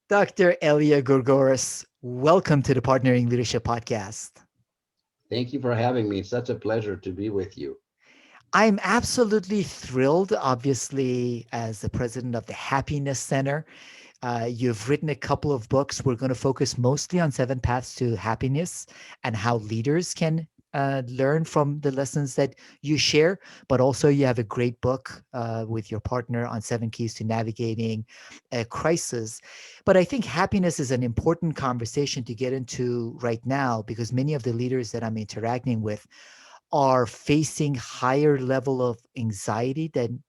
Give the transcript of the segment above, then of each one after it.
Dr. Elia Gourgouris, welcome to the Partnering Leadership Podcast. Thank you for having me. It's such a pleasure to be with you. I'm absolutely thrilled, obviously, as the president of the Happiness Center. You've written a couple of books. We're going to focus mostly on seven paths to happiness and how leaders can learn from the lessons that you share. But also, you have a great book with your partner on seven keys to navigating a crisis. But I think happiness is an important conversation to get into right now because many of the leaders that I'm interacting with are facing higher level of anxiety than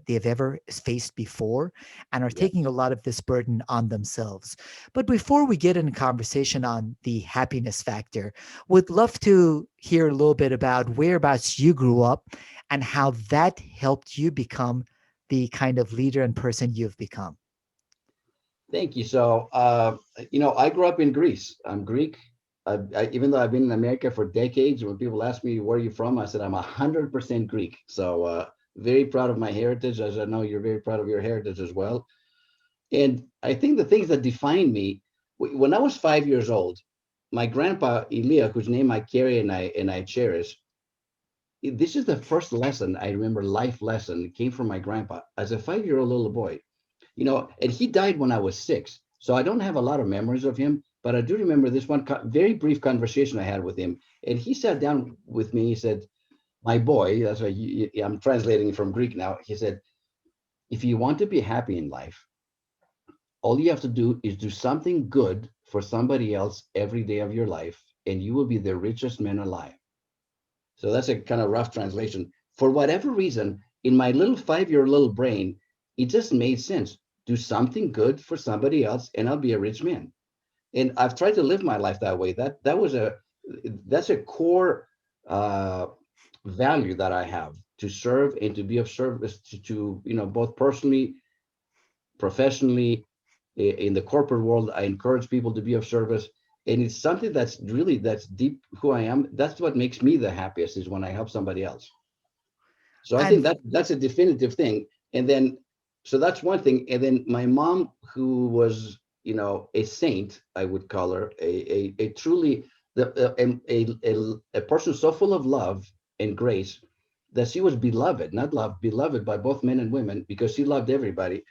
they've ever faced before and are taking a Yes. lot of this burden on themselves. But before we get in a conversation on the happiness factor, would love to hear a little bit about whereabouts you grew up and how that helped you become the kind of leader and person you've become. Thank you. I grew up in Greece. I'm Greek. Even though I've been in America for decades, when people ask me where are you from, I said I'm 100% Greek. Very proud of my heritage, as I know you're very proud of your heritage as well. And I think the things that define me, when I was 5 years old, my grandpa Elia, whose name I carry and I cherish, this is the first lesson I remember, life lesson, came from my grandpa as a 5 year old little boy. And he died when I was 6. So I don't have a lot of memories of him, but I do remember this one very brief conversation I had with him. And he sat down with me. He said, "My boy," that's why I'm translating from Greek now. He said, "If you want to be happy in life, all you have to do is do something good for somebody else every day of your life, and you will be the richest man alive." So that's a kind of rough translation. For whatever reason, in my little 5 year little brain, it just made sense. Do something good for somebody else, and I'll be a rich man. And I've tried to live my life that way. That's a core uh, value that I have, to serve and to be of service to both personally, professionally, in the corporate world. I encourage people to be of service, and it's something that's deep who I am. That's what makes me the happiest, is when I help somebody else. So I think And that's a definitive thing. And then, so that's one thing. And then my mom, who was, a saint, I would call her, a truly a person so full of love and grace, that she was beloved, not loved, beloved by both men and women, because she loved everybody.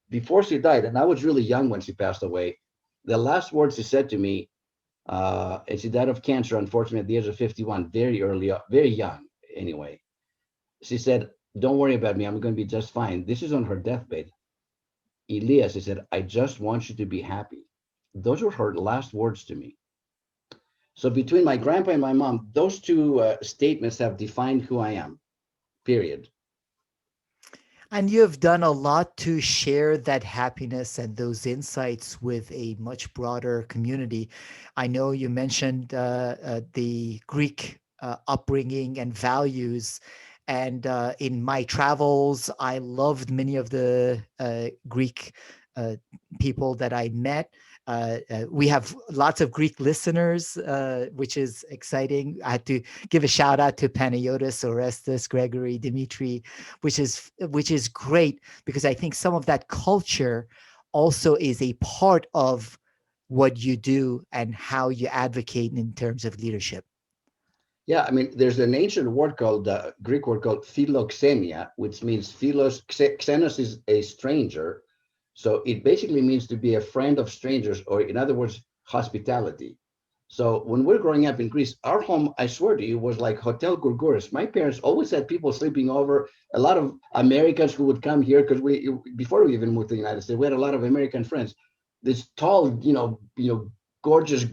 Before she died, and I was really young when she passed away, the last words she said to me, and she died of cancer, unfortunately, at the age of 51, very early, very young anyway. She said, "Don't worry about me. I'm going to be just fine." This is on her deathbed. "Elias," she said, "I just want you to be happy." Those were her last words to me. So between my grandpa and my mom, those two statements have defined who I am, period. And you have done a lot to share that happiness and those insights with a much broader community. I know you mentioned the Greek upbringing and values. And in my travels, I loved many of the Greek uh, people that I met. We have lots of Greek listeners, which is exciting. I had to give a shout out to Panayotis, Orestes, Gregory, Dimitri, which is great because I think some of that culture also is a part of what you do and how you advocate in terms of leadership. Yeah, I mean, there's an ancient word called Greek word called philoxenia, which means xenos is a stranger. So it basically means to be a friend of strangers, or in other words, hospitality. So when we're growing up in Greece, our home, I swear to you, was like Hotel Gourgouris. My parents always had people sleeping over. A lot of Americans who would come here, because before we even moved to the United States, we had a lot of American friends. This tall, gorgeous,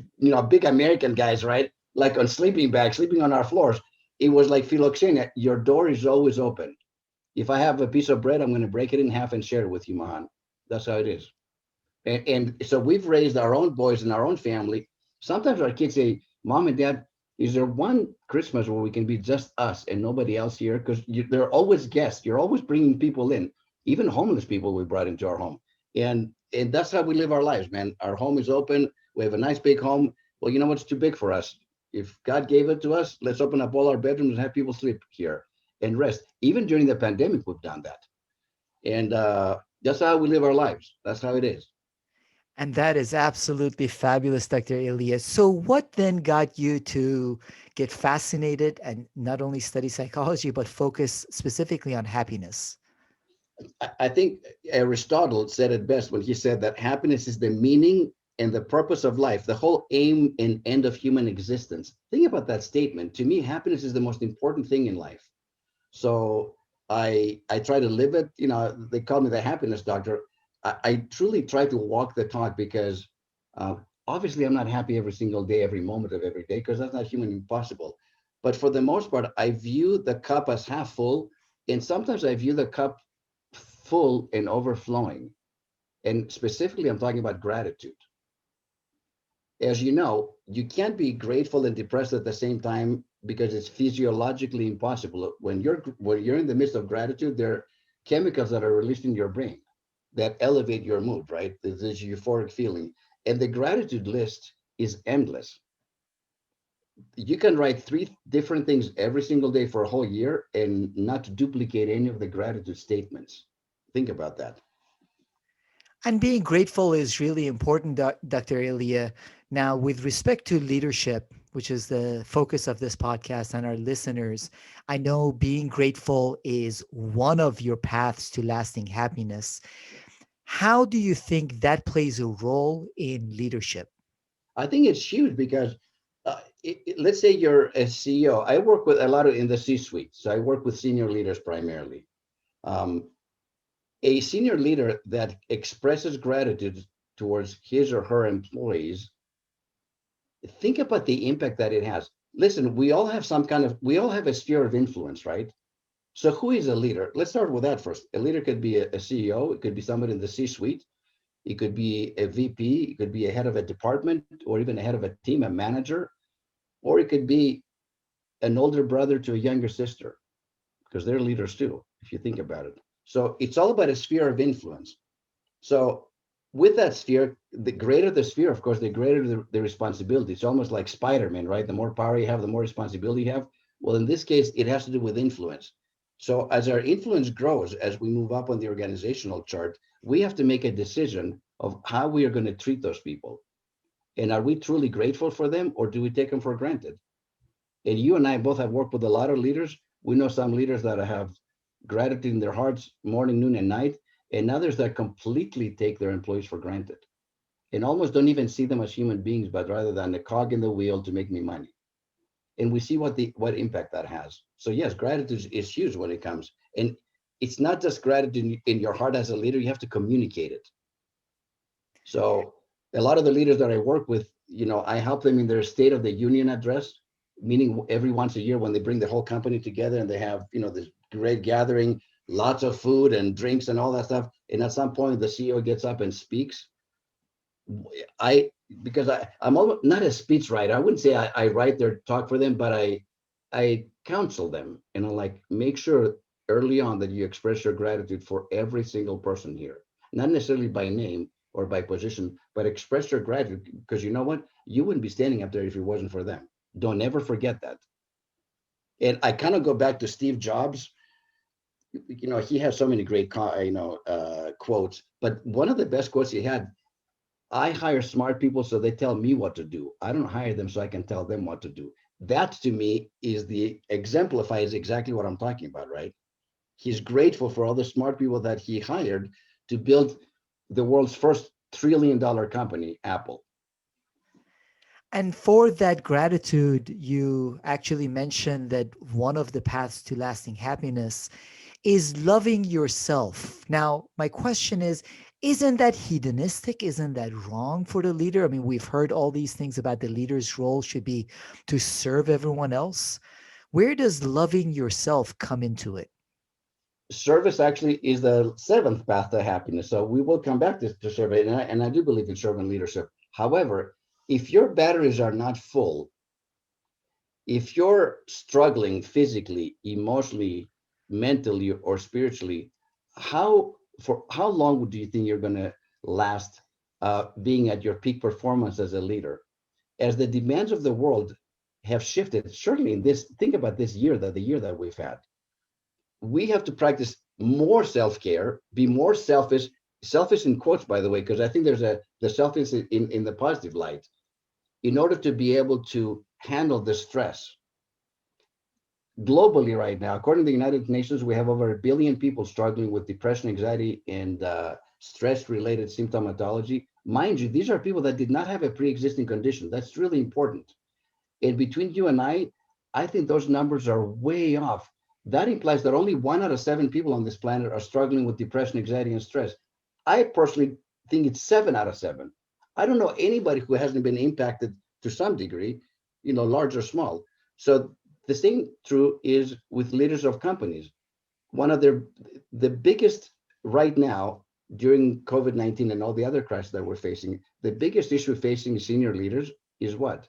big American guys, right? Like on sleeping bags, sleeping on our floors. It was like philoxenia. Your door is always open. If I have a piece of bread, I'm going to break it in half and share it with you, Mahan. That's how it is. And so we've raised our own boys in our own family. Sometimes our kids say, "Mom and Dad, is there one Christmas where we can be just us and nobody else here?" Because there are always guests. You're always bringing people in, even homeless people we brought into our home. And that's how we live our lives, man. Our home is open. We have a nice big home. Well, you know what's too big for us? If God gave it to us, let's open up all our bedrooms and have people sleep here and rest. Even during the pandemic, we've done that. And that's how we live our lives. That's how it is. And that is absolutely fabulous, Dr. Elias. So, what then got you to get fascinated and not only study psychology, but focus specifically on happiness? I think Aristotle said it best when he said that happiness is the meaning and the purpose of life, the whole aim and end of human existence. Think about that statement. To me, happiness is the most important thing in life. So I try to live it. You know, they call me the happiness doctor. I truly try to walk the talk because obviously I'm not happy every single day, every moment of every day, because that's not humanly possible. But for the most part, I view the cup as half full, and sometimes I view the cup full and overflowing. And specifically, I'm talking about gratitude. As you know, you can't be grateful and depressed at the same time because it's physiologically impossible. When you're in the midst of gratitude, there are chemicals that are released in your brain that elevate your mood, right? There's this euphoric feeling. And the gratitude list is endless. You can write three different things every single day for a whole year and not duplicate any of the gratitude statements. Think about that. And being grateful is really important, Dr. Elia. Now, with respect to leadership, which is the focus of this podcast and our listeners, I know being grateful is one of your paths to lasting happiness. How do you think that plays a role in leadership? I think it's huge because let's say you're a CEO. I work with a lot of in the C-suite, so I work with senior leaders primarily. Um, a senior leader that expresses gratitude towards his or her employees, think about the impact that it has. Listen, we all have a sphere of influence, right? So who is a leader? Let's start with that first. A leader could be a CEO, it could be somebody in the C-suite, it could be a VP, it could be a head of a department, or even a head of a team, a manager, or it could be an older brother to a younger sister, because they're leaders too, if you think about it. So it's all about a sphere of influence. So with that sphere, the greater the sphere, of course, the greater the responsibility. It's almost like Spider-Man, right? The more power you have, the more responsibility you have. Well, in this case, it has to do with influence. So as our influence grows, as we move up on the organizational chart, we have to make a decision of how we are going to treat those people. And are we truly grateful for them, or do we take them for granted? And you and I both have worked with a lot of leaders. We know some leaders that have gratitude in their hearts morning, noon, and night, and others that completely take their employees for granted and almost don't even see them as human beings, but rather than a cog in the wheel to make me money. And we see what impact that has. So yes, gratitude is huge when it comes. And it's not just gratitude in your heart as a leader, you have to communicate it. So a lot of the leaders that I work with, I help them in their State of the Union address, meaning every once a year when they bring the whole company together and they have, this great gathering, lots of food and drinks and all that stuff. And at some point, the CEO gets up and speaks. I because I'm almost not a speech writer. I wouldn't say I write their talk for them, but I counsel them and I like make sure early on that you express your gratitude for every single person here, not necessarily by name or by position, but express your gratitude because you know what? You wouldn't be standing up there if it wasn't for them. Don't ever forget that. And I kind of go back to Steve Jobs. He has so many great quotes, but one of the best quotes he had, I hire smart people so they tell me what to do. I don't hire them so I can tell them what to do. That to me is the exemplifies exactly what I'm talking about, right? He's grateful for all the smart people that he hired to build the world's first $1 trillion company, Apple. And for that gratitude, you actually mentioned that one of the paths to lasting happiness is loving yourself. Now, my question is, isn't that hedonistic? Isn't that wrong for the leader? I mean, we've heard all these things about the leader's role should be to serve everyone else. Where does loving yourself come into it? Service actually is the seventh path to happiness. So we will come back to service, and I do believe in servant leadership. However, if your batteries are not full, if you're struggling physically, emotionally, mentally, or spiritually, how long do you think you're going to last being at your peak performance as a leader? As the demands of the world have shifted, certainly in this, think about this year, that the year that we've had, we have to practice more self-care, be more selfish, selfish in quotes, by the way, because I think there's the selfish in the positive light. In order to be able to handle the stress globally right now, according to the United Nations, we have over 1 billion people struggling with depression, anxiety, and stress-related symptomatology. Mind you, these are people that did not have a pre-existing condition. That's really important. And between you and I think those numbers are way off. That implies that only 1 out of 7 people on this planet are struggling with depression, anxiety, and stress. I personally think it's 7 out of 7. I don't know anybody who hasn't been impacted to some degree, large or small. So the same true is with leaders of companies. One of the biggest right now during COVID-19 and all the other crises that we're facing, the biggest issue facing senior leaders is what?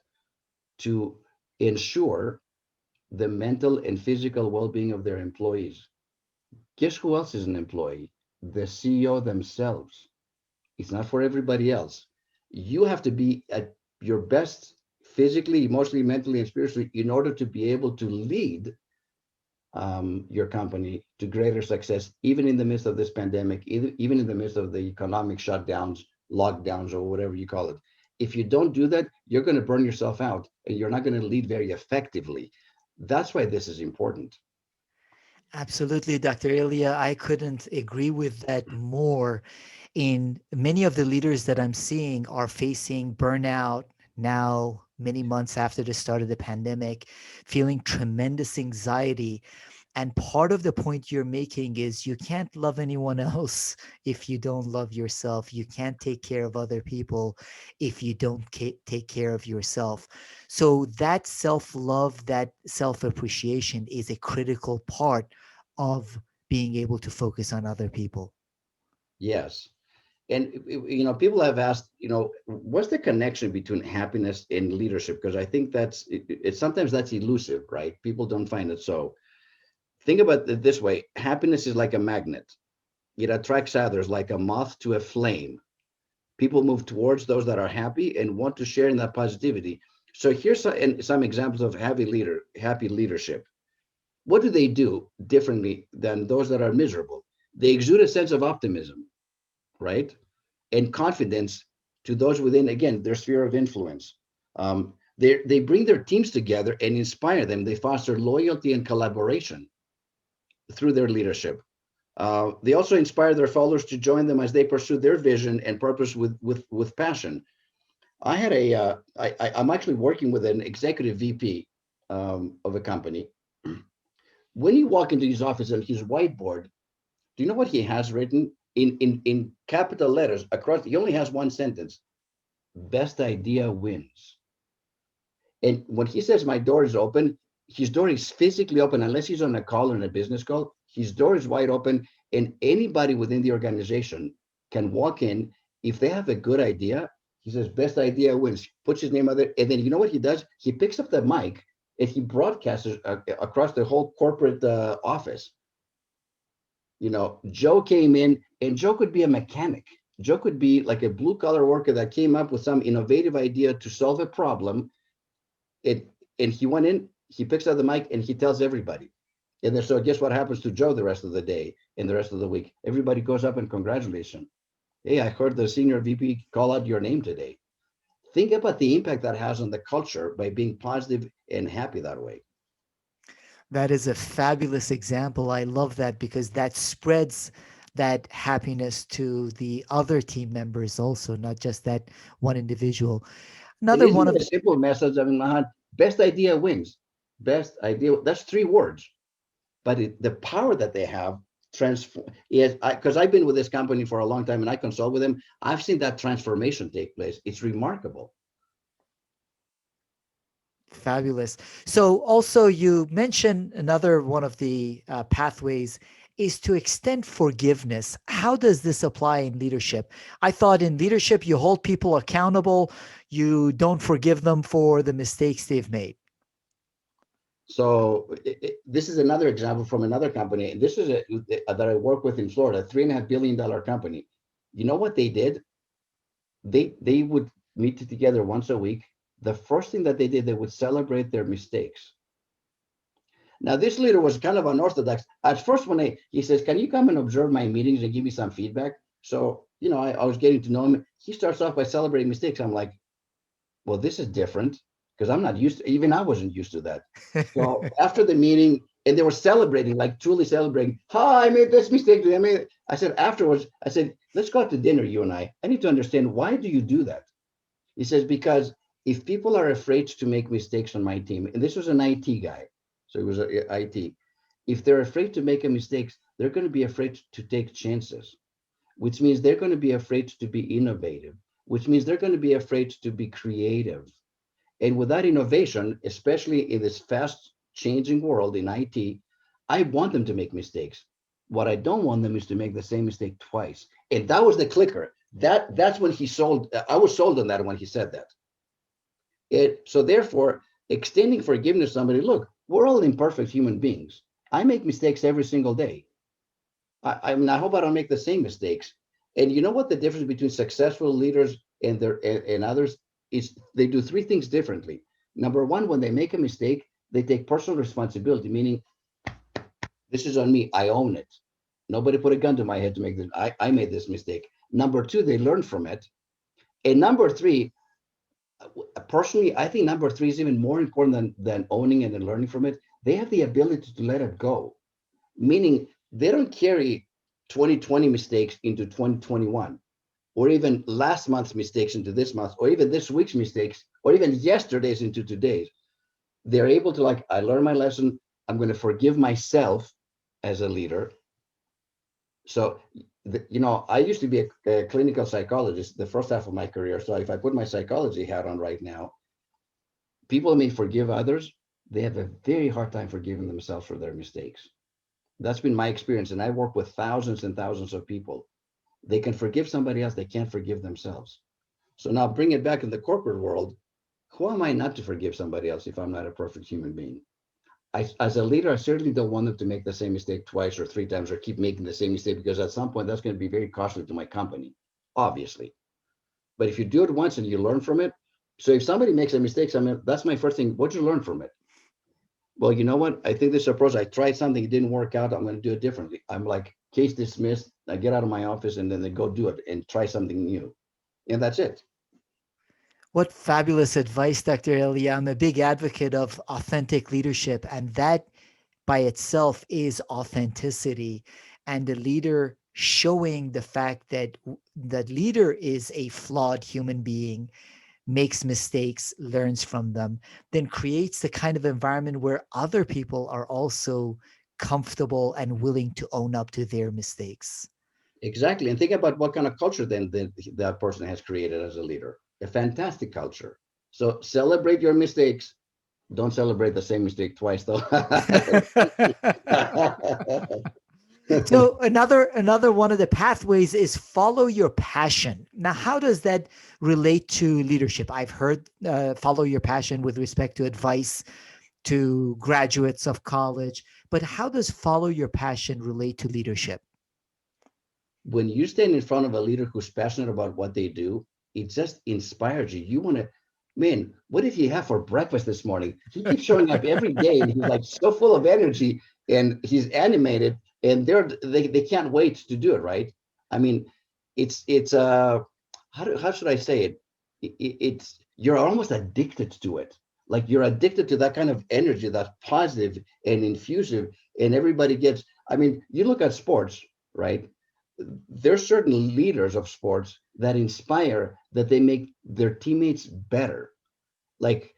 To ensure the mental and physical well-being of their employees. Guess who else is an employee? The CEO themselves. It's not for everybody else. You have to be at your best physically, emotionally, mentally, and spiritually in order to be able to lead your company to greater success, even in the midst of this pandemic, even in the midst of the economic shutdowns, lockdowns, or whatever you call it. If you don't do that, you're going to burn yourself out and you're not going to lead very effectively. That's why this is important. Absolutely, Dr. Elia. I couldn't agree with that more. In many of the leaders that I'm seeing are facing burnout now, many months after the start of the pandemic, feeling tremendous anxiety. And part of the point you're making is you can't love anyone else if you don't love yourself. You can't take care of other people if you don't take care of yourself. So that self-love, that self-appreciation is a critical part of being able to focus on other people. Yes. And people have asked, what's the connection between happiness and leadership? Because I think it's sometimes that's elusive, right? People don't find it so. Think about it this way: happiness is like a magnet. It attracts others like a moth to a flame. People move towards those that are happy and want to share in that positivity. So here's some examples of happy leadership. What do they do differently than those that are miserable? They exude a sense of optimism, right? And confidence to those within, again, their sphere of influence. They bring their teams together and inspire them. They foster loyalty and collaboration through their leadership. They also inspire their followers to join them as they pursue their vision and purpose with passion. I had I'm actually working with an executive VP of a company. When you walk into his office and his whiteboard, do you know what he has written in capital letters across? He only has one sentence: "Best idea wins." And when he says my door is open, his door is physically open unless he's on a call or on a business call. His door is wide open, and anybody within the organization can walk in. If they have a good idea, he says best idea wins, puts his name out there, and then you know what he does? He picks up the mic and he broadcasts it across the whole corporate office. Joe came in, and Joe could be a mechanic. Joe could be like a blue collar worker that came up with some innovative idea to solve a problem. It and he went in, he picks up the mic and he tells everybody. And then so guess what happens to Joe the rest of the day and the rest of the week? Everybody goes up and congratulates him. Hey, I heard the senior VP call out your name today. Think about the impact that has on the culture by being positive and happy that way. That is a fabulous example. I love that because that spreads that happiness to the other team members also, not just that one individual. And Another one isn't of it a the simple message? I mean, Mahan, best idea wins. Best idea, that's 3 words. But the power that they have transform is because I've been with this company for a long time and I consult with them. I've seen that transformation take place. It's remarkable. fabulous. So also you mentioned another one of the pathways is to extend forgiveness. How does this apply in leadership? I thought in leadership you hold people accountable, you don't forgive them for the mistakes they've made. So this is another example from another company. This is that I work with in Florida, $3.5 billion company. You know what they did? They would meet together once a week. The first thing that they did, they would celebrate their mistakes. Now, this leader was kind of unorthodox. At first, when he says, "Can you come and observe my meetings and give me some feedback?" So I was getting to know him. He starts off by celebrating mistakes. I'm like, well, this is different because I'm not used to, even I wasn't used to that. So after the meeting, and they were celebrating, like truly celebrating. Hi, I made this mistake. I said afterwards, I said, let's go out to dinner, you and I. I need to understand, why do you do that? He says, because if people are afraid to make mistakes on my team, and this was an IT guy, so he was a IT. If they're afraid to make a mistake, they're going to be afraid to take chances, which means they're going to be afraid to be innovative, which means they're going to be afraid to be creative. And without innovation, especially in this fast changing world in IT, I want them to make mistakes. What I don't want them is to make the same mistake twice. And that was the clicker. That's when he sold. I was sold on that when he said that. So therefore, extending forgiveness to somebody, look, we're all imperfect human beings. I make mistakes every single day. I hope I don't make the same mistakes. And you know what the difference between successful leaders and others is? They do three things differently. Number one, when they make a mistake, they take personal responsibility, meaning this is on me. I own it. Nobody put a gun to my head to make this. I made this mistake. Number two, they learn from it. And number three, personally, I think number three is even more important than owning it and learning from it. They have the ability to let it go, meaning they don't carry 2020 mistakes into 2021, or even last month's mistakes into this month, or even this week's mistakes, or even yesterday's into today's. They're able to, like, I learned my lesson. I'm going to forgive myself as a leader. So, I used to be a clinical psychologist the first half of my career. So if I put my psychology hat on right now, people may forgive others. They have a very hard time forgiving themselves for their mistakes. That's been my experience. And I work with thousands and thousands of people. They can forgive somebody else. They can't forgive themselves. So now bring it back in the corporate world. Who am I not to forgive somebody else if I'm not a perfect human being? As a leader, I certainly don't want them to make the same mistake twice or three times or keep making the same mistake, because at some point that's going to be very costly to my company, obviously. But if you do it once and you learn from it, so if somebody makes a mistake, that's my first thing. What'd you learn from it? Well, you know what? I think this approach, I tried something, it didn't work out. I'm going to do it differently. I'm like, case dismissed. I get out of my office and then they go do it and try something new. And that's it. What fabulous advice, Dr. Elia. I'm a big advocate of authentic leadership, and that by itself is authenticity, and the leader showing the fact that that leader is a flawed human being, makes mistakes, learns from them, then creates the kind of environment where other people are also comfortable and willing to own up to their mistakes. Exactly. And think about what kind of culture then that person has created as a leader. A fantastic culture. So celebrate your mistakes. Don't celebrate the same mistake twice, though. So another one of the pathways is follow your passion. Now, how does that relate to leadership? I've heard follow your passion with respect to advice to graduates of college, but how does follow your passion relate to leadership? When you stand in front of a leader who's passionate about what they do, it just inspires you. You want to, man, what did he have for breakfast this morning? He keeps showing up every day and he's like so full of energy and he's animated and they can't wait to do it, right? I mean, it's how should I say it? It's you're almost addicted to it. Like you're addicted to that kind of energy that's positive and infusive, and everybody gets. I mean, you look at sports, right? There's certain leaders of sports that inspire that they make their teammates better. Like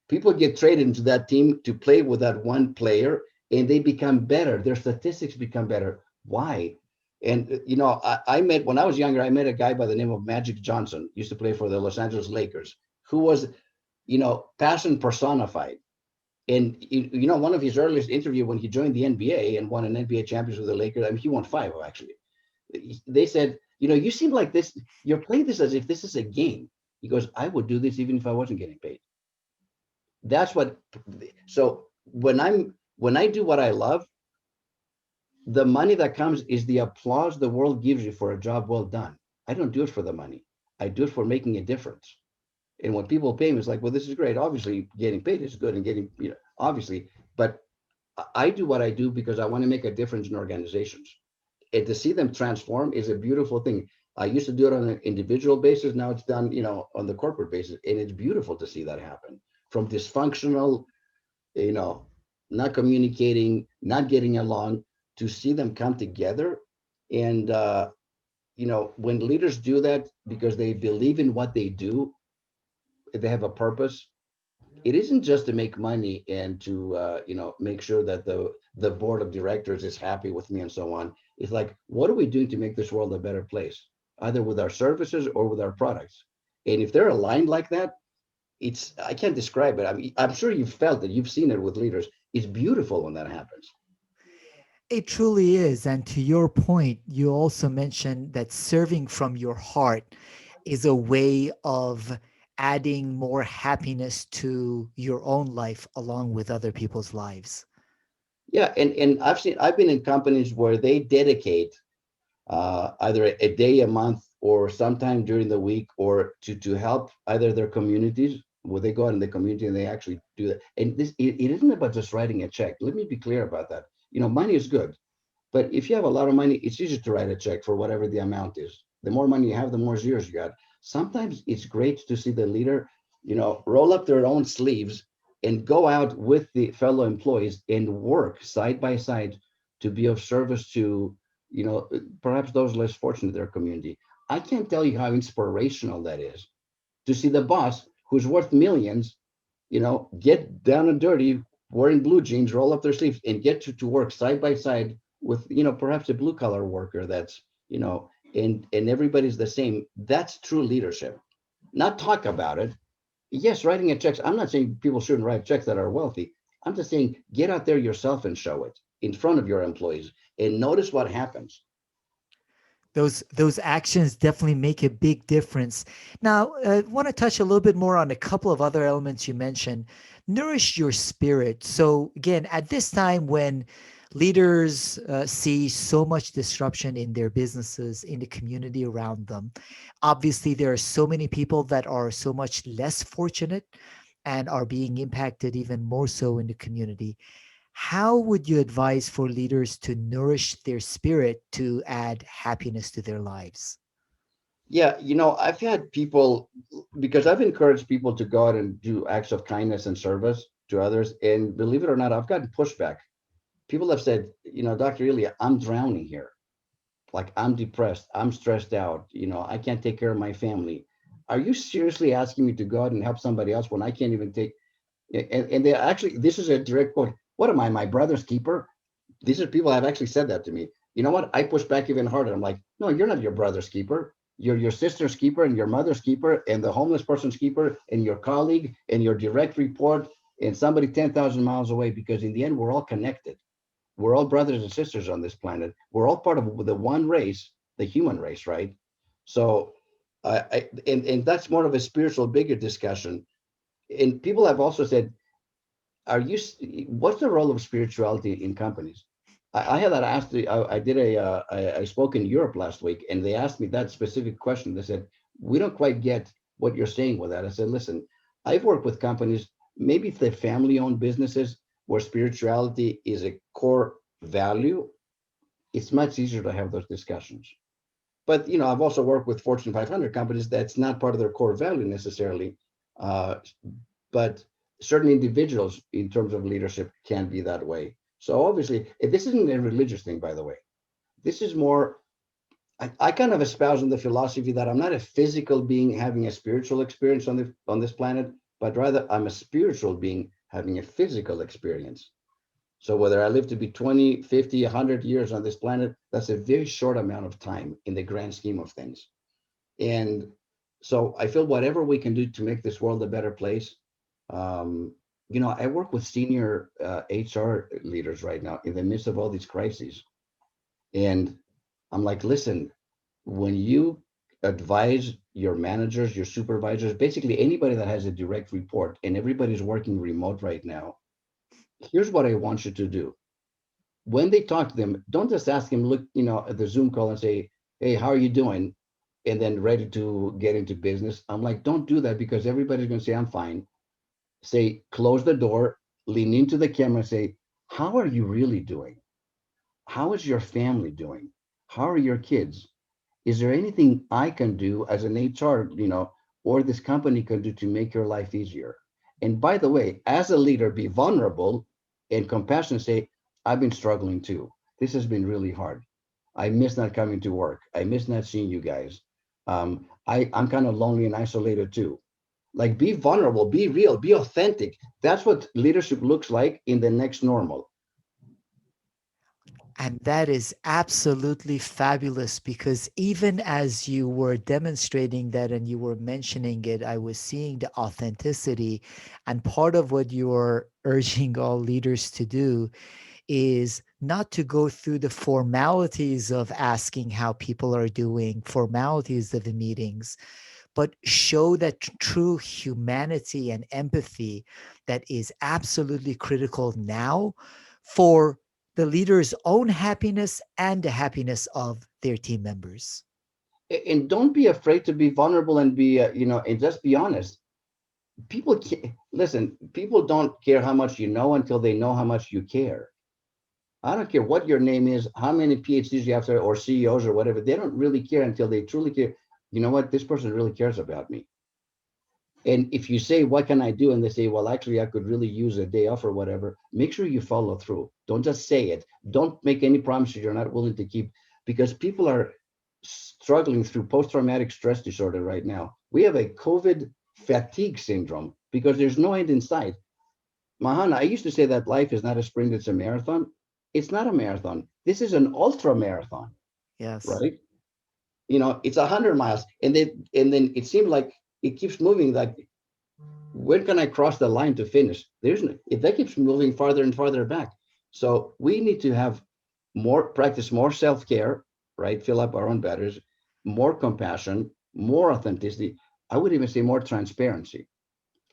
people get traded into that team to play with that one player and they become better. Their statistics become better. Why? And I met when I was younger, I met a guy by the name of Magic Johnson, used to play for the Los Angeles Lakers, who was, passion personified. And one of his earliest interview when he joined the NBA and won an NBA championship with the Lakers, I mean, he won five actually. They said, you seem like this, you're playing this as if this is a game. He goes, I would do this even if I wasn't getting paid. That's what, so when I do what I love, the money that comes is the applause the world gives you for a job well done. I don't do it for the money. I do it for making a difference. And when people pay me, it's like, well, this is great. Obviously, getting paid is good and getting, obviously, but I do what I do because I want to make a difference in organizations. and to see them transform is a beautiful thing. I used to do it on an individual basis. Now it's done, on the corporate basis, and it's beautiful to see that happen. From dysfunctional, you know, not communicating, not getting along, to see them come together. And when leaders do that because they believe in what they do, they have a purpose. It isn't just to make money and to make sure that the board of directors is happy with me and so on. It's like, what are we doing to make this world a better place, either with our services or with our products? And if they're aligned like that, it's, I can't describe it. I mean, I'm sure you've felt it, you've seen it with leaders. It's beautiful when that happens. It truly is. And to your point, you also mentioned that serving from your heart is a way of adding more happiness to your own life along with other people's lives. Yeah, and I've been in companies where they dedicate either a day a month or sometime during the week, or to help either their communities, where they go out in the community and they actually do that. And it isn't about just writing a check. Let me be clear about that. Money is good, but if you have a lot of money, it's easier to write a check for whatever the amount is. The more money you have, the more zeros you got. Sometimes it's great to see the leader, roll up their own sleeves and go out with the fellow employees and work side by side to be of service to, perhaps those less fortunate in their community. I can't tell you how inspirational that is to see the boss who's worth millions, get down and dirty, wearing blue jeans, roll up their sleeves, and get to work side by side with, perhaps a blue collar worker that's, and everybody's the same. That's true leadership. Not talk about it. Yes, writing a check. I'm not saying people shouldn't write checks that are wealthy. I'm just saying get out there yourself and show it in front of your employees and notice what happens. Those actions definitely make a big difference. Now, I want to touch a little bit more on a couple of other elements you mentioned. Nourish your spirit. So again, at this time when leaders see so much disruption in their businesses, in the community around them, obviously there are so many people that are so much less fortunate and are being impacted even more so in the community. How would you advise for leaders to nourish their spirit to add happiness to their lives? Yeah, I've had people, because I've encouraged people to go out and do acts of kindness and service to others. And believe it or not, I've gotten pushback. People have said, Dr. Elia, I'm drowning here. Like, I'm depressed, I'm stressed out, I can't take care of my family. Are you seriously asking me to go out and help somebody else when I can't even take? And they actually, this is a direct quote. What am I, my brother's keeper? These are people have actually said that to me. You know what? I push back even harder. I'm like, no, you're not your brother's keeper. You're your sister's keeper and your mother's keeper and the homeless person's keeper and your colleague and your direct report and somebody 10,000 miles away, because in the end, we're all connected. We're all brothers and sisters on this planet. We're all part of the one race, the human race, right? So, and that's more of a spiritual, bigger discussion. And people have also said, are you, what's the role of spirituality in companies? I had that asked. I did I spoke in Europe last week, and they asked me that specific question. They said, we don't quite get what you're saying with that. I said, listen, I've worked with companies, maybe if they're family owned businesses where spirituality is a core value, it's much easier to have those discussions. But I've also worked with Fortune 500 companies that's not part of their core value necessarily. Uh, but certain individuals in terms of leadership can be that way. So obviously, this isn't a religious thing, by the way. This is more, I kind of espouse in the philosophy that I'm not a physical being having a spiritual experience on this planet, but rather I'm a spiritual being having a physical experience. So whether I live to be 20, 50, 100 years on this planet, that's a very short amount of time in the grand scheme of things. And so I feel whatever we can do to make this world a better place. Um, I work with senior HR leaders right now in the midst of all these crises. And I'm like, listen, when you advise your managers, your supervisors, basically anybody that has a direct report, and everybody's working remote right now, here's what I want you to do. When they talk to them, don't just ask them, look, at the Zoom call and say, hey, how are you doing? And then ready to get into business. I'm like, don't do that, because everybody's going to say, I'm fine. Say, close the door, lean into the camera, say, how are you really doing? How is your family doing? How are your kids? Is there anything I can do as an HR, or this company can do to make your life easier? And by the way, as a leader, be vulnerable and compassionate. Say, I've been struggling too. This has been really hard. I miss not coming to work. I miss not seeing you guys. I'm kind of lonely and isolated too. Like, be vulnerable, be real, be authentic. That's what leadership looks like in the next normal. And that is absolutely fabulous because even as you were demonstrating that and you were mentioning it, I was seeing the authenticity. And part of what you are urging all leaders to do is not to go through the formalities of asking how people are doing, formalities of the meetings, but show that true humanity and empathy that is absolutely critical now for the leader's own happiness and the happiness of their team members. And don't be afraid to be vulnerable and be, and just be honest. People listen. People don't care how much you know until they know how much you care. I don't care what your name is, how many PhDs you have to, or CEOs or whatever. They don't really care until they truly care. You know what? This person really cares about me. And if you say, what can I do? And they say, well, actually, I could really use a day off or whatever, make sure you follow through. Don't just say it. Don't make any promises you're not willing to keep, because people are struggling through post-traumatic stress disorder right now. We have a COVID fatigue syndrome because there's no end in sight. Mahan, I used to say that life is not a sprint, it's a marathon. It's not a marathon. This is an ultra marathon, Yes. right? It's 100 miles. And then it seems like it keeps moving. Like, when can I cross the line to finish? There's no, if that keeps moving farther and farther back. So we need to have practice more self-care, right? Fill up our own batteries, more compassion, more authenticity. I would even say more transparency.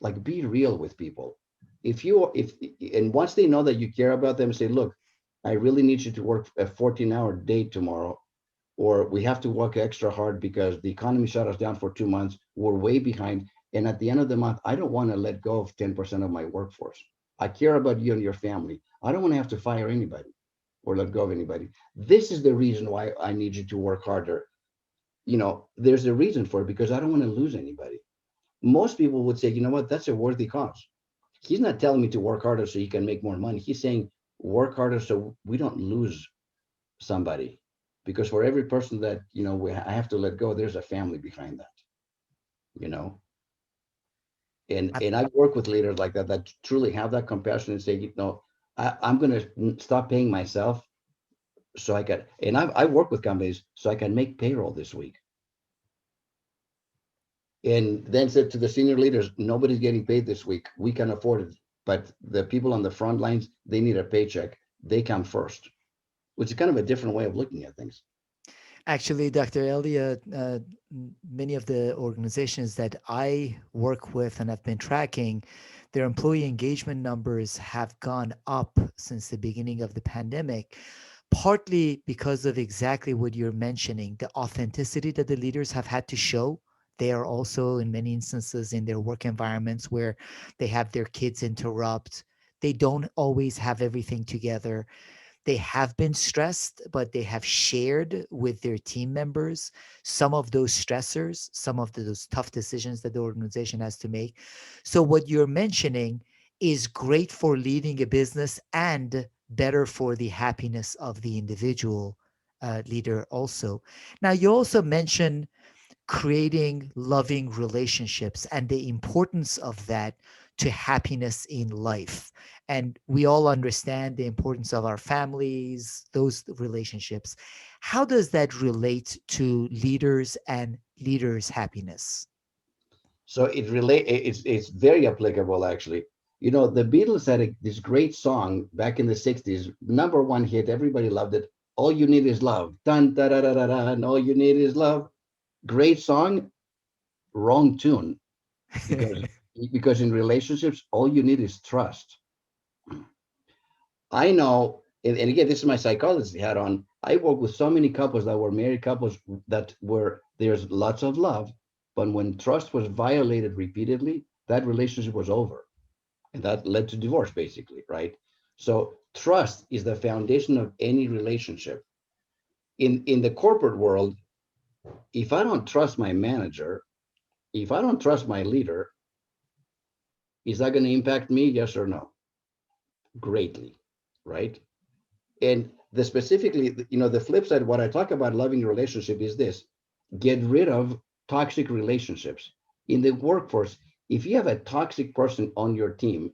Like, be real with people. If and once they know that you care about them, say, look, I really need you to work a 14-hour day tomorrow, or we have to work extra hard because the economy shut us down for 2 months. We're way behind. And at the end of the month, I don't want to let go of 10% of my workforce. I care about you and your family. I don't want to have to fire anybody or let go of anybody. This is the reason why I need you to work harder. There's a reason for it, because I don't want to lose anybody. Most people would say, you know what, that's a worthy cause. He's not telling me to work harder so he can make more money. He's saying work harder so we don't lose somebody, because for every person that I have to let go, there's a family behind that. you know and I've worked with leaders like that truly have that compassion and say, I'm going to stop paying myself so I can, and I work with companies so I can make payroll this week, and then said to the senior leaders, nobody's getting paid this week, we can afford it, but the people on the front lines, they need a paycheck, they come first, which is kind of a different way of looking at things. Actually, Dr. Elia, many of the organizations that I work with and have been tracking, their employee engagement numbers have gone up since the beginning of the pandemic, partly because of exactly what you're mentioning, the authenticity that the leaders have had to show. They are also, in many instances, in their work environments where they have their kids interrupt. They don't always have everything together. They have been stressed, but they have shared with their team members some of those stressors, some of those tough decisions that the organization has to make. So, what you're mentioning is great for leading a business and better for the happiness of the individual leader, also. Now, you also mentioned creating loving relationships and the importance of that to happiness in life. And we all understand the importance of our families, those relationships. How does that relate to leaders and leaders' happiness? So it's very applicable, actually. The Beatles had this great song back in the 60s, number one hit, everybody loved it. All you need is love. Dun da da da da da, and all you need is love. Great song, wrong tune, because in relationships, all you need is trust. I know, and again, this is my psychology hat on. I work with so many couples that were married couples that were there's lots of love, but when trust was violated repeatedly, that relationship was over, and that led to divorce, basically, right? So trust is the foundation of any relationship. In the corporate world, if I don't trust my manager, if I don't trust my leader, is that going to impact me? Yes or no? Greatly, right? And the specifically, the flip side, what I talk about loving relationship is this: get rid of toxic relationships in the workforce. If you have a toxic person on your team,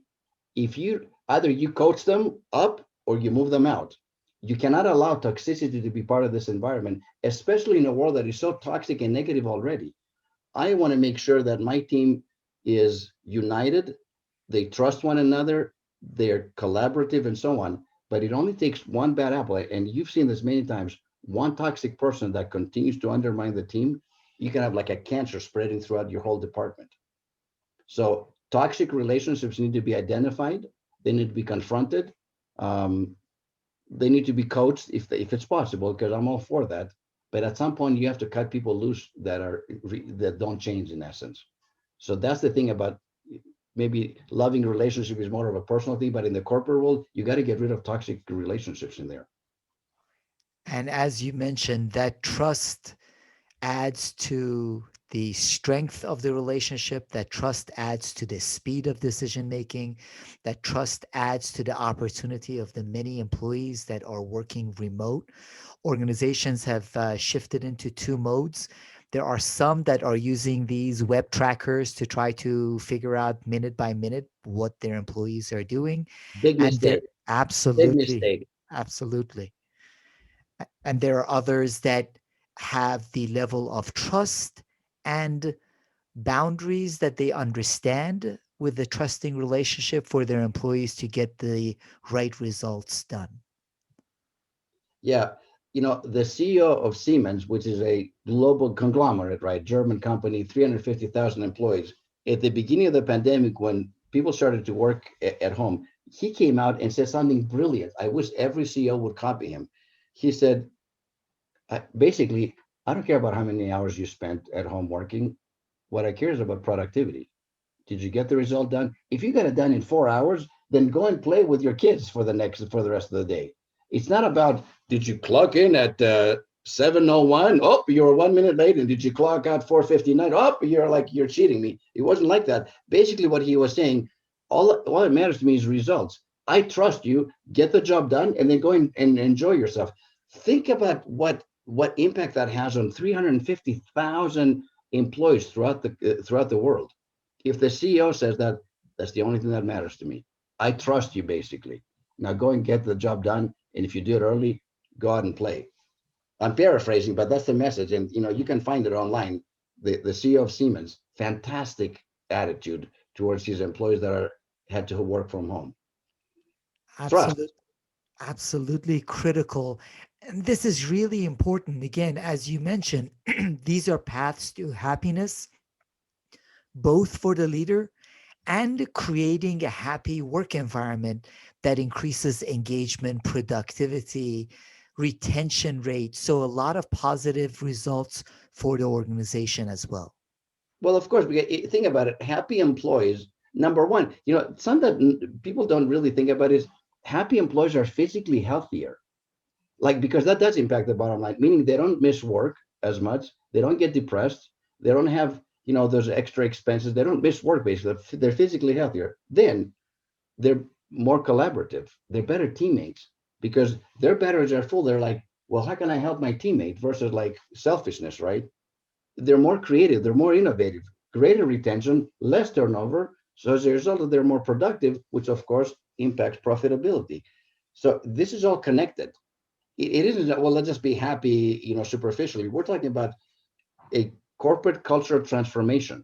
if you either you coach them up or you move them out. You cannot allow toxicity to be part of this environment, especially in a world that is so toxic and negative already. I want to make sure that my team is united, they trust one another, they're collaborative, and so on. But it only takes one bad apple, and you've seen this many times. One toxic person that continues to undermine the team, you can have like a cancer spreading throughout your whole department. So toxic relationships need to be identified. They need to be confronted. Um, they need to be coached if it's possible, because I'm all for that. But at some point, you have to cut people loose that don't change in essence. So that's the thing about maybe loving relationship is more of a personal thing, but in the corporate world, you got to get rid of toxic relationships in there. And as you mentioned, that trust adds to the strength of the relationship. That trust adds to the speed of decision making. That trust adds to the opportunity of the many employees that are working remote. Organizations have shifted into two modes. There are some that are using these web trackers to try to figure out minute by minute what their employees are doing. Big And they're mistake. Big absolutely, mistake. absolutely. And there are others that have the level of trust and boundaries that they understand with the trusting relationship for their employees to get the right results done. Yeah. The CEO of Siemens, which is a global conglomerate, right? German company, 350,000 employees. At the beginning of the pandemic, when people started to work at home, he came out and said something brilliant. I wish every CEO would copy him. He said, basically, I don't care about how many hours you spent at home working. What I care is about productivity. Did you get the result done? If you got it done in 4 hours, then go and play with your kids for the rest of the day. It's not about did you clock in at 7:01? Oh, you were 1 minute late, and did you clock out 4:59? Oh, you're cheating me. It wasn't like that. Basically, what he was saying, all that matters to me is results. I trust you. Get the job done, and then go and enjoy yourself. Think about what impact that has on 350,000 employees throughout the world. If the CEO says that, that's the only thing that matters to me. I trust you, basically. Now go and get the job done. And if you do it early, go out and play. I'm paraphrasing, but that's the message. And you can find it online. The CEO of Siemens, fantastic attitude towards his employees that had to work from home. Absolute, Trust. absolutely critical. And this is really important. Again, as you mentioned, these are paths to happiness, both for the leader and creating a happy work environment that increases engagement, productivity, retention rate. So, a lot of positive results for the organization as well. Well, of course, think about it. Happy employees, number one, something that people don't really think about is happy employees are physically healthier. Like, because that does impact the bottom line, meaning they don't miss work as much, they don't get depressed, they don't have those extra expenses, they don't miss work. Basically, they're physically healthier. Then they're more collaborative, they're better teammates, because their batteries are full. They're like, well, how can I help my teammate, versus like selfishness, right? They're more creative, they're more innovative, greater retention, less turnover. So as a result, they're more productive, which of course impacts profitability. So this is all connected. It isn't that, well, let's just be happy, superficially. We're talking about a corporate cultural transformation,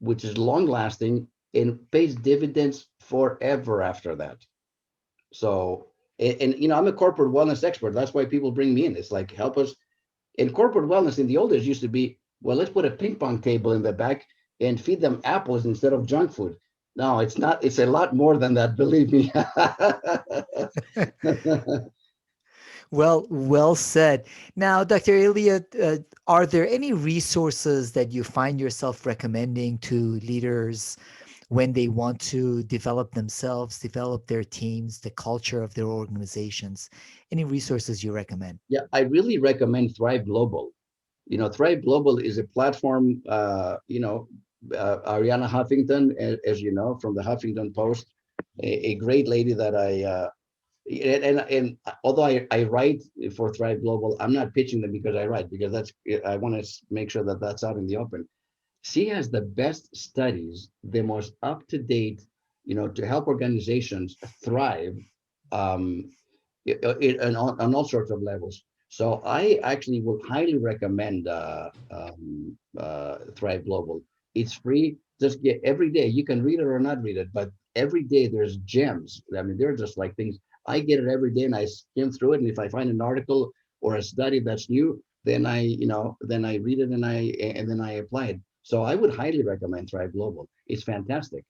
which is long lasting and pays dividends forever after that. So, and I'm a corporate wellness expert. That's why people bring me in. It's like, help us. In corporate wellness in the old days used to be, well, let's put a ping pong table in the back and feed them apples instead of junk food. No, it's not. It's a lot more than that, believe me. Well said. Now, Dr. Elliott, are there any resources that you find yourself recommending to leaders when they want to develop themselves, develop their teams, the culture of their organizations? Any resources you recommend? Yeah, I really recommend Thrive Global. Thrive Global is a platform. Ariana Huffington, as you know, from the Huffington Post, a great lady that and although I write for Thrive Global, I'm not pitching them because I write, because I want to make sure that that's out in the open. She has the best studies, the most up to date, to help organizations thrive. Um, on all sorts of levels. So I actually would highly recommend Thrive Global. It's free. Just get every day. You can read it or not read it, but every day there's gems. I mean, they're just like things. I get it every day and I skim through it. And if I find an article or a study that's new, then I read it and then I apply it. So I would highly recommend Thrive Global. It's fantastic.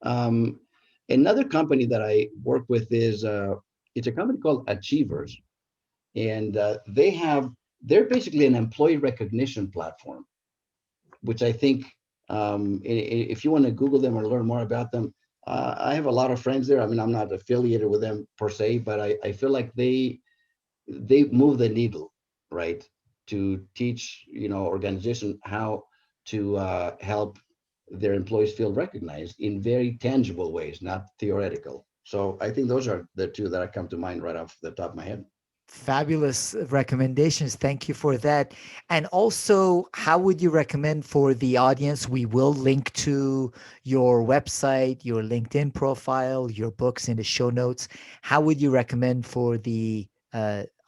Um, Another company that I work with is it's a company called Achievers, and they're basically an employee recognition platform, which I think if you want to Google them or learn more about them, I have a lot of friends there. I mean, I'm not affiliated with them per se, but I feel like they move the needle, right? To teach, organization how to help their employees feel recognized in very tangible ways, not theoretical. So I think those are the two that come to mind right off the top of my head. Fabulous recommendations. Thank you for that. And also, how would you recommend for the audience? We will link to your website, your LinkedIn profile, your books in the show notes. How would you recommend for the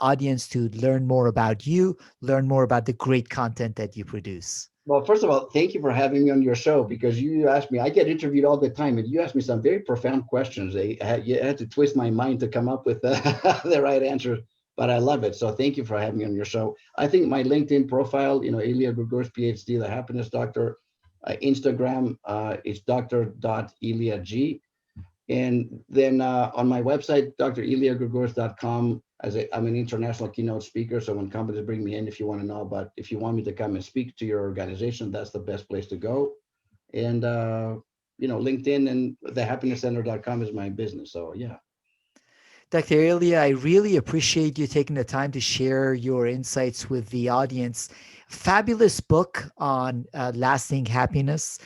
audience to learn more about you, learn more about the great content that you produce? Well, first of all, thank you for having me on your show, because you asked me, I get interviewed all the time, and you asked me some very profound questions. You had to twist my mind to come up with the right answer, but I love it. So thank you for having me on your show. I think my LinkedIn profile, Elia Gourgouris, PhD, the happiness doctor. Instagram is dr.eliag. And then on my website, dreliagourgouris.com, I'm an international keynote speaker. So when companies bring me in, if you want me to come and speak to your organization, that's the best place to go. And, LinkedIn and thehappinesscenter.com is my business. So yeah. Dr. Elia, I really appreciate you taking the time to share your insights with the audience. Fabulous book on lasting happiness.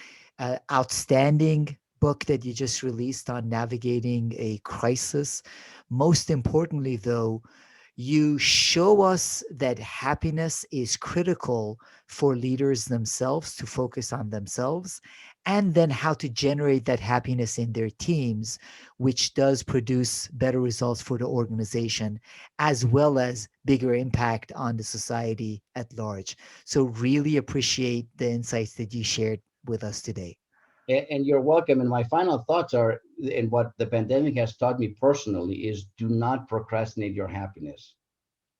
Outstanding book that you just released on navigating a crisis. Most importantly, though, you show us that happiness is critical for leaders themselves to focus on themselves, and then how to generate that happiness in their teams, which does produce better results for the organization as well as bigger impact on the society at large. So, really appreciate the insights that you shared with us today. And you're welcome. And my final thoughts are, and what the pandemic has taught me personally, is do not procrastinate your happiness.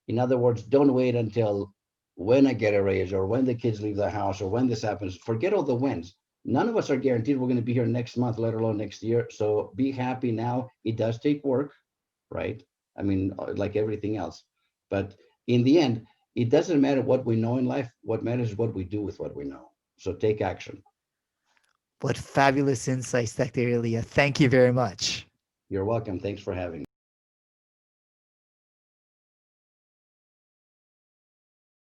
In other words, don't wait until when I get a raise or when the kids leave the house or when this happens. Forget all the whens. None of us are guaranteed we're going to be here next month, let alone next year. So be happy now. It does take work, right? I mean, like everything else. But in the end, it doesn't matter what we know in life. What matters is what we do with what we know. So take action. What fabulous insights, Dr. Elia. Thank you very much. You're welcome. Thanks for having me.